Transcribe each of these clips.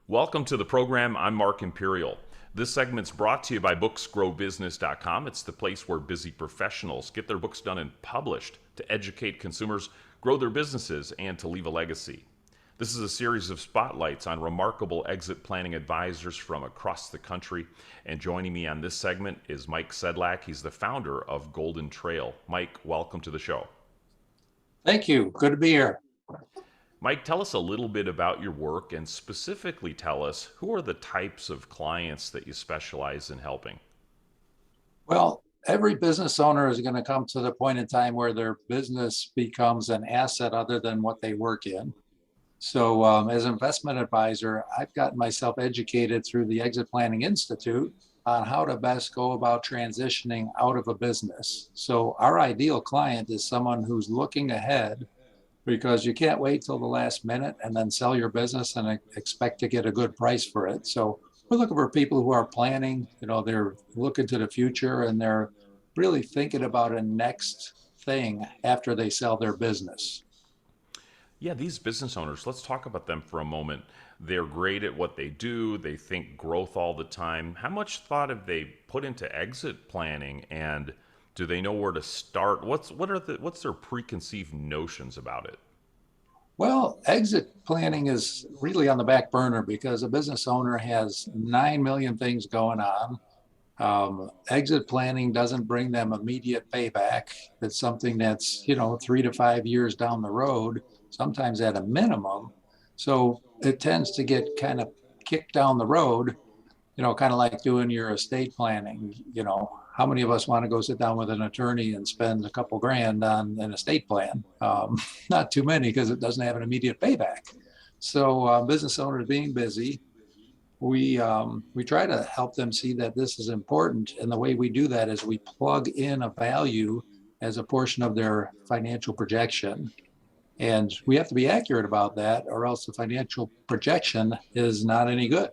Welcome to the program. I'm Mark Imperial. This segment's brought to you by booksgrowbusiness.com. It's the place where busy professionals get their books done and published to educate consumers, grow their businesses, and to leave a legacy. This is a series of spotlights on remarkable exit planning advisors from across the country. And joining me on this segment is Mike Sedlak. He's the founder of Golden Trail. Mike, welcome to the show. Thank you. Good to be here. Mike, tell us a little bit about your work and specifically tell us who are the types of clients that you specialize in helping? Well, every business owner is going to come to the point in time where their business becomes an asset other than what they work in. So, as an investment advisor, I've gotten myself educated through the Exit Planning Institute on how to best go about transitioning out of a business. So, our ideal client is someone who's looking ahead because you can't wait till the last minute and then sell your business and expect to get a good price for it. So we're looking for people who are planning, they're looking to the future and they're really thinking about a next thing after they sell their business. Yeah, these business owners, let's talk about them for a moment. They're great at what they do, they think growth all the time. How much thought have they put into exit planning, and do they know where to start? What's their preconceived notions about it? Well, exit planning is really on the back burner because a business owner has 9 million things going on. Exit planning doesn't bring them immediate payback. It's something that's, 3 to 5 years down the road, sometimes at a minimum. So it tends to get kind of kicked down the road, kind of like doing your estate planning. How many of us want to go sit down with an attorney and spend a couple grand on an estate plan? Not too many because it doesn't have an immediate payback. So business owners being busy, we try to help them see that this is important. And the way we do that is we plug in a value as a portion of their financial projection. And we have to be accurate about that, or else the financial projection is not any good.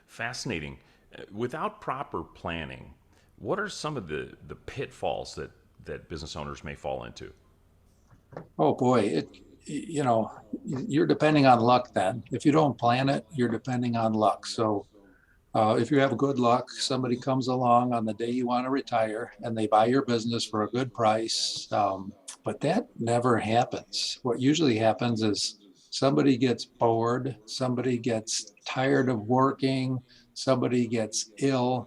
Fascinating. Without proper planning, what are some of the pitfalls that business owners may fall into? Oh boy, you're depending on luck then. If you don't plan it, you're depending on luck. So if you have good luck, somebody comes along on the day you want to retire and they buy your business for a good price. But that never happens. What usually happens is somebody gets bored, somebody gets tired of working, somebody gets ill,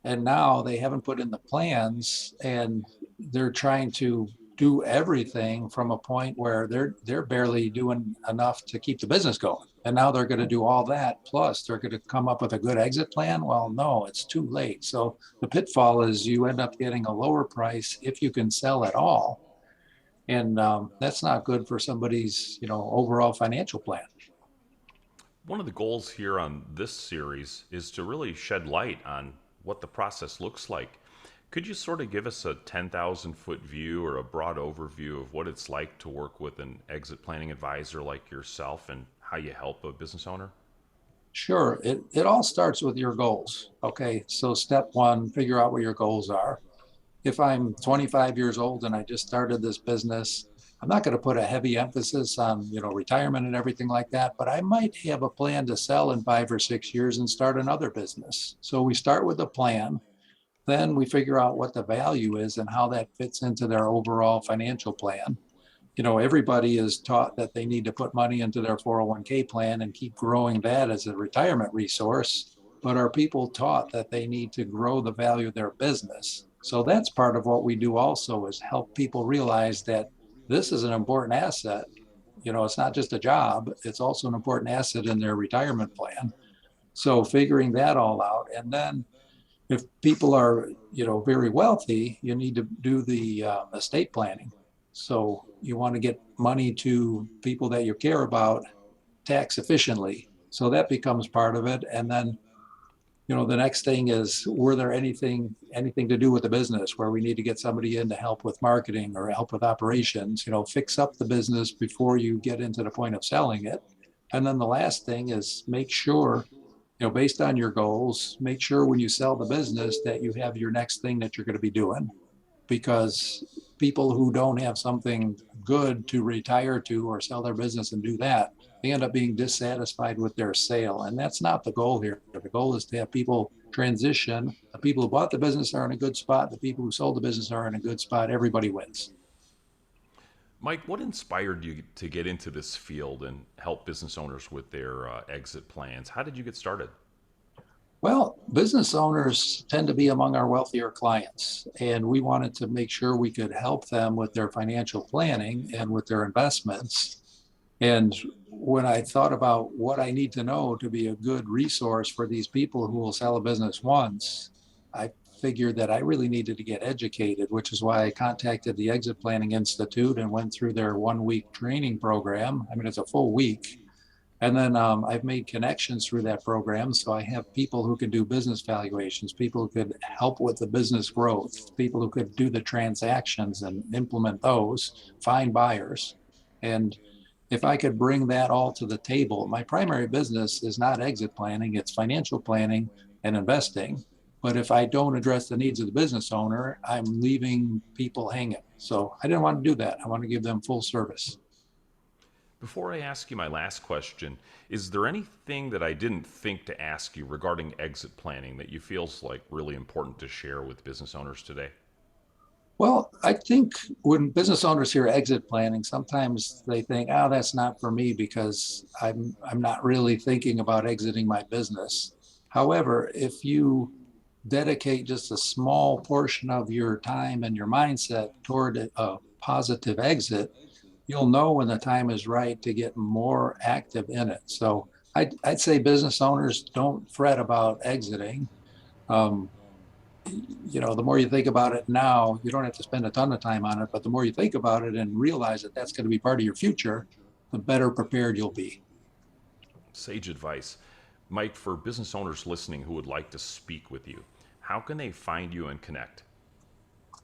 and now they haven't put in the plans and they're trying to do everything from a point where they're barely doing enough to keep the business going. And now they're going to do all that. Plus, they're going to come up with a good exit plan. Well, no, it's too late. So the pitfall is you end up getting a lower price if you can sell at all. And that's not good for somebody's, overall financial plan. One of the goals here on this series is to really shed light on what the process looks like. Could you sort of give us a 10,000-foot view or a broad overview of what it's like to work with an exit planning advisor like yourself and how you help a business owner? Sure. It all starts with your goals. Okay. So step one, figure out what your goals are. If I'm 25 years old and I just started this business, I'm not going to put a heavy emphasis on, retirement and everything like that, but I might have a plan to sell in 5 or 6 years and start another business. So we start with a plan, then we figure out what the value is and how that fits into their overall financial plan. Everybody is taught that they need to put money into their 401k plan and keep growing that as a retirement resource. But are people taught that they need to grow the value of their business? So that's part of what we do also, is help people realize that this is an important asset. It's not just a job, it's also an important asset in their retirement plan. So figuring that all out. And then if people are, very wealthy, you need to do the estate planning. So you want to get money to people that you care about tax efficiently. So that becomes part of it. And then, the next thing is, were there anything to do with the business where we need to get somebody in to help with marketing or help with operations, fix up the business before you get into the point of selling it. And then the last thing is make sure, based on your goals, make sure when you sell the business that you have your next thing that you're going to be doing, because people who don't have something good to retire to or sell their business and do that, they end up being dissatisfied with their sale. And that's not the goal here. The goal is to have people transition. The people who bought the business are in a good spot. The people who sold the business are in a good spot. Everybody wins. Mike, what inspired you to get into this field and help business owners with their exit plans? How did you get started? Well, business owners tend to be among our wealthier clients, and we wanted to make sure we could help them with their financial planning and with their investments. And when I thought about what I need to know to be a good resource for these people who will sell a business once, I figured that I really needed to get educated, which is why I contacted the Exit Planning Institute and went through their 1 week training program. I mean, it's a full week. And then I've made connections through that program. So I have people who can do business valuations, people who could help with the business growth, people who could do the transactions and implement those, find buyers. And if I could bring that all to the table, my primary business is not exit planning, it's financial planning and investing. But if I don't address the needs of the business owner, I'm leaving people hanging. So I didn't want to do that. I want to give them full service. Before I ask you my last question, is there anything that I didn't think to ask you regarding exit planning that you feels like really important to share with business owners today? Well, I think when business owners hear exit planning, sometimes they think, "Oh, that's not for me because I'm not really thinking about exiting my business." However, if you dedicate just a small portion of your time and your mindset toward a positive exit, you'll know when the time is right to get more active in it. So I'd say business owners don't fret about exiting. Um, the more you think about it now, you don't have to spend a ton of time on it, but the more you think about it and realize that that's going to be part of your future, the better prepared you'll be. Sage advice. Mike, for business owners listening who would like to speak with you, how can they find you and connect?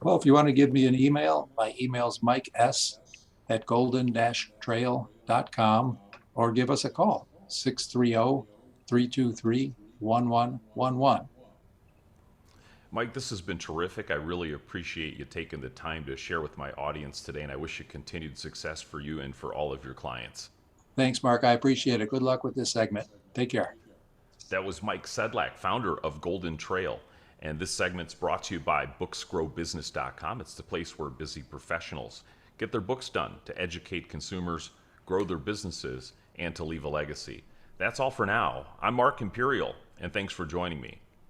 Well, if you want to give me an email, my email is mikes@golden-trail.com, or give us a call, 630-323-1111. Mike, this has been terrific. I really appreciate you taking the time to share with my audience today, and I wish you continued success for you and for all of your clients. Thanks, Mark. I appreciate it. Good luck with this segment. Take care. That was Mike Sedlak, founder of Golden Trail. And this segment's brought to you by booksgrowbusiness.com. It's the place where busy professionals get their books done to educate consumers, grow their businesses, and to leave a legacy. That's all for now. I'm Mark Imperial, and thanks for joining me.